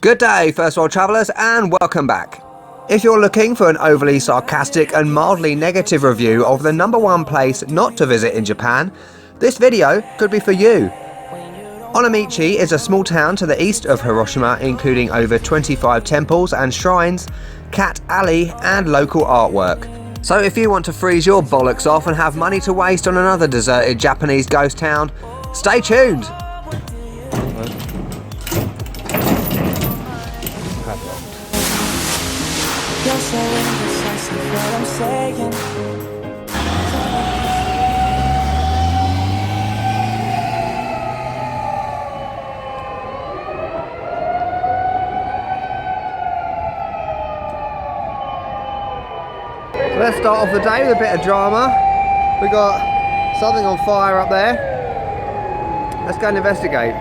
Good day, first world travellers, and welcome back. If you're looking for an overly sarcastic and mildly negative review of the #1 place not to visit in Japan, this video could be for you. Onomichi is a small town to the east of Hiroshima, including over 25 temples and shrines, cat alley, and local artwork. So if you want to freeze your bollocks off and have money to waste on another deserted Japanese ghost town, stay tuned! Yes, I indecisive what I'm saying. So let's start off the day with a bit of drama. We got something on fire up there. Let's go and investigate.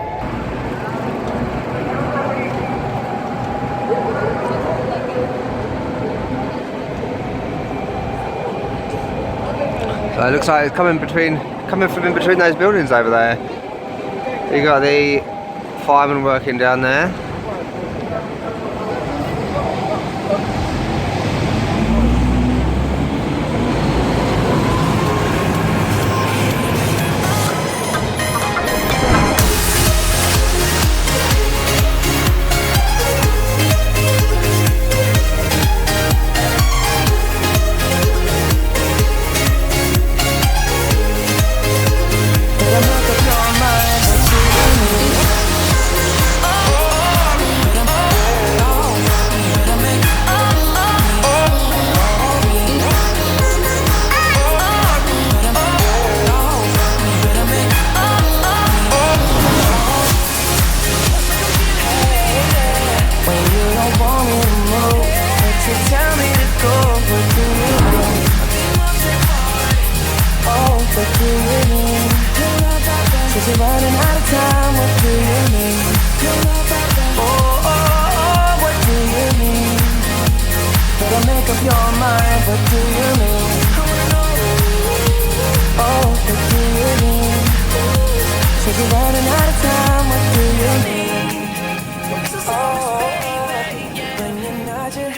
So it looks like it's coming from in between those buildings over there. You got the firemen working down there.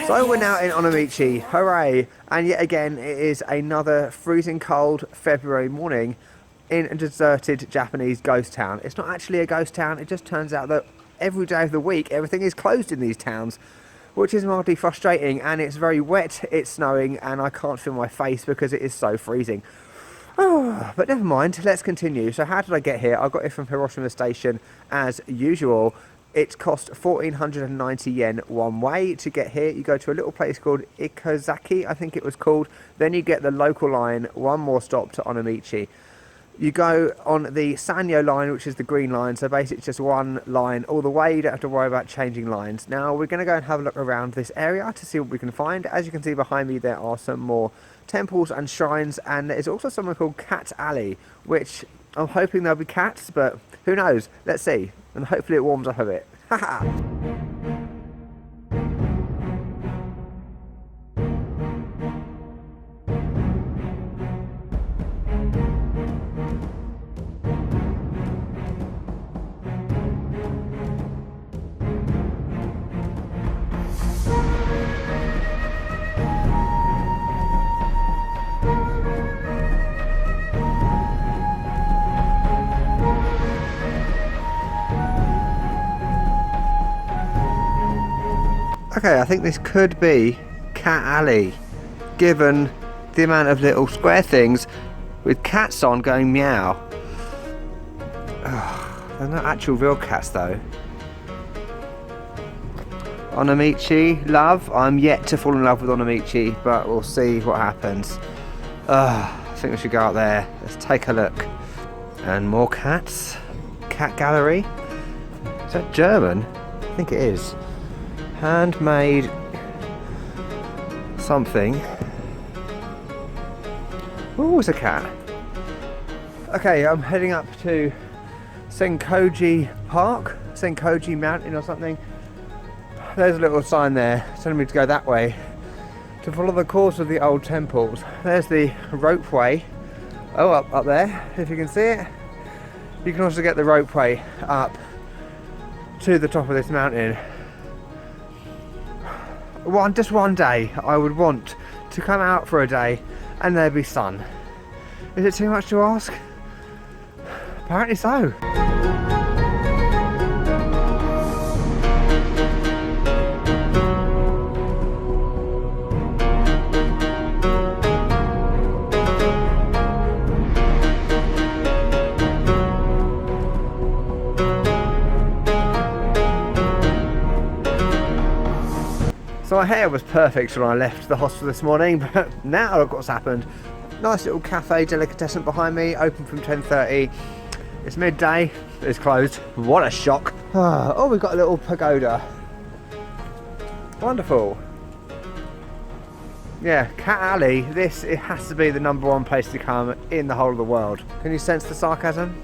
So we're now in Onomichi, hooray! And yet again it is another freezing cold February morning in a deserted Japanese ghost town. It's not actually a ghost town, it just turns out that every day of the week everything is closed in these towns, which is mildly frustrating, and it's very wet, it's snowing, and I can't feel my face because it is so freezing. Oh, but never mind, let's continue. So how did I get here? I got here from Hiroshima Station as usual. It cost 1,490 yen one way to get here. You go to a little place called Ikozaki, I think it was called. Then you get the local line, one more stop to Onomichi. You go on the Sanyo line, which is the green line, so basically it's just one line all the way. You don't have to worry about changing lines. Now we're going to go and have a look around this area to see what we can find. As you can see behind me, there are some more temples and shrines, and there's also something called Cat Alley, which I'm hoping there'll be cats, but who knows? Let's see, and hopefully it warms up a bit. Haha! Okay, I think this could be Cat Alley, given the amount of little square things with cats on going meow. They're not actual real cats though. Onomichi, love. I'm yet to fall in love with Onomichi, but we'll see what happens. I think we should go out there. Let's take a look. And more cats. Cat gallery. Is that German? I think it is. Handmade something. Oh, it's a cat. Okay, I'm heading up to Senko-ji Park, Senko-ji Mountain or something. There's a little sign there telling me to go that way to follow the course of the old temples. There's the ropeway. Oh, up there, if you can see it. You can also get the ropeway up to the top of this mountain. Just one day I would want to come out for a day and there be sun. Is it too much to ask? Apparently so. So my hair was perfect when I left the hostel this morning, but now look what's happened. Nice little cafe delicatessen behind me, open from 10:30. It's midday, it's closed. What a shock. Oh, we've got a little pagoda. Wonderful. Yeah, Cat Alley, it has to be the #1 place to come in the whole of the world. Can you sense the sarcasm?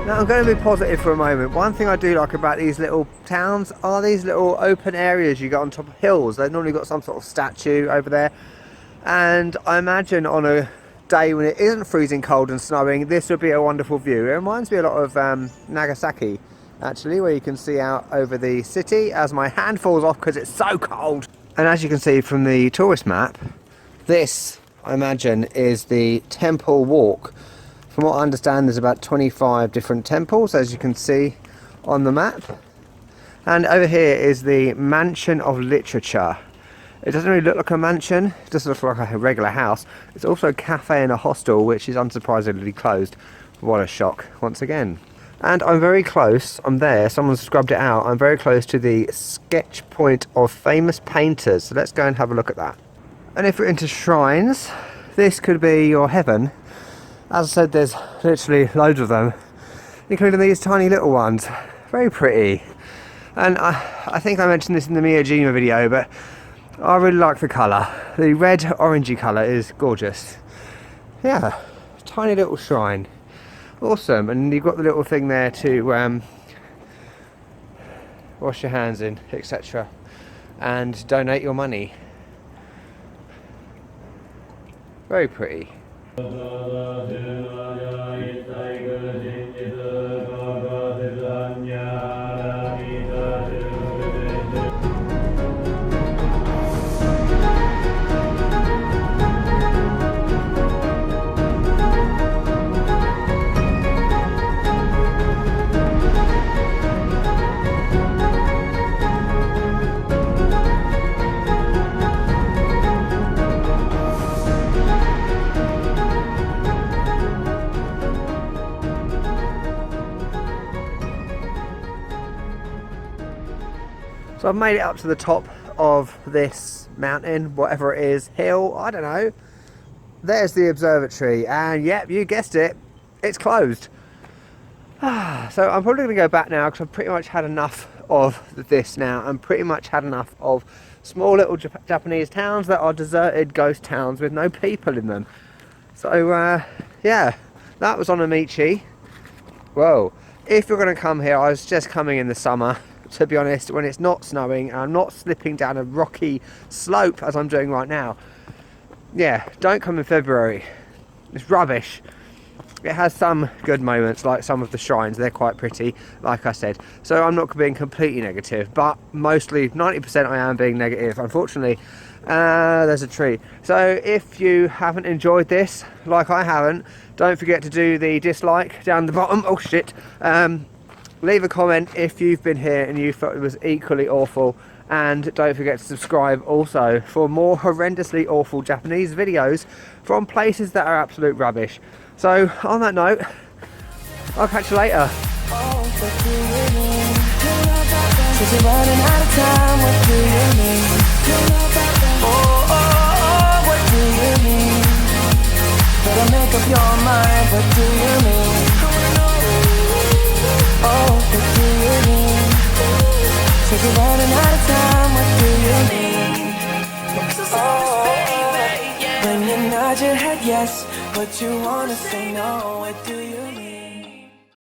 Now I'm going to be positive for a moment. One thing I do like about these little towns are these little open areas you get on top of hills. They've normally got some sort of statue over there. And I imagine on a day when it isn't freezing cold and snowing, this would be a wonderful view. It reminds me a lot of Nagasaki, actually, where you can see out over the city as my hand falls off because it's so cold. And as you can see from the tourist map, this, I imagine, is the Temple Walk. From what I understand, there's about 25 different temples, as you can see on the map. And over here is the Mansion of Literature. It doesn't really look like a mansion, it just looks like a regular house. It's also a cafe and a hostel, which is unsurprisingly closed. What a shock, once again. And I'm very close, I'm there, someone's scrubbed it out, I'm very close to the sketch point of famous painters. So let's go and have a look at that. And if we're into shrines, this could be your heaven. As I said, there's literally loads of them, including these tiny little ones. Very pretty. And I think I mentioned this in the Miyajima video, but I really like the colour. The red orangey colour is gorgeous. Yeah, tiny little shrine. Awesome. And you've got the little thing there to wash your hands in, etc. and donate your money. Very pretty. So I've made it up to the top of this mountain, whatever it is, hill, I don't know. There's the observatory, and yep, you guessed it, it's closed. So I'm probably going to go back now because I've pretty much had enough of this now. I'm pretty much had enough of small little Japanese towns that are deserted ghost towns with no people in them. So yeah, that was Onomichi. Whoa, if you're going to come here, I was just coming in the summer, to be honest, when it's not snowing and I'm not slipping down a rocky slope as I'm doing right now. Yeah, don't come in February. It's rubbish. It has some good moments, like some of the shrines, they're quite pretty, like I said. So I'm not being completely negative, but mostly 90% I am being negative. Unfortunately, there's a tree. So if you haven't enjoyed this, like I haven't, don't forget to do the dislike down the bottom. Oh shit. Leave a comment if you've been here and you thought it was equally awful, and don't forget to subscribe also for more horrendously awful Japanese videos from places that are absolute rubbish. So on that note, I'll catch you later. Better make up your mind, what do you mean? Oh, what do you mean? Said you're running out of time, what do you mean? Oh, when you nod your head yes, but you wanna say no, what do you mean?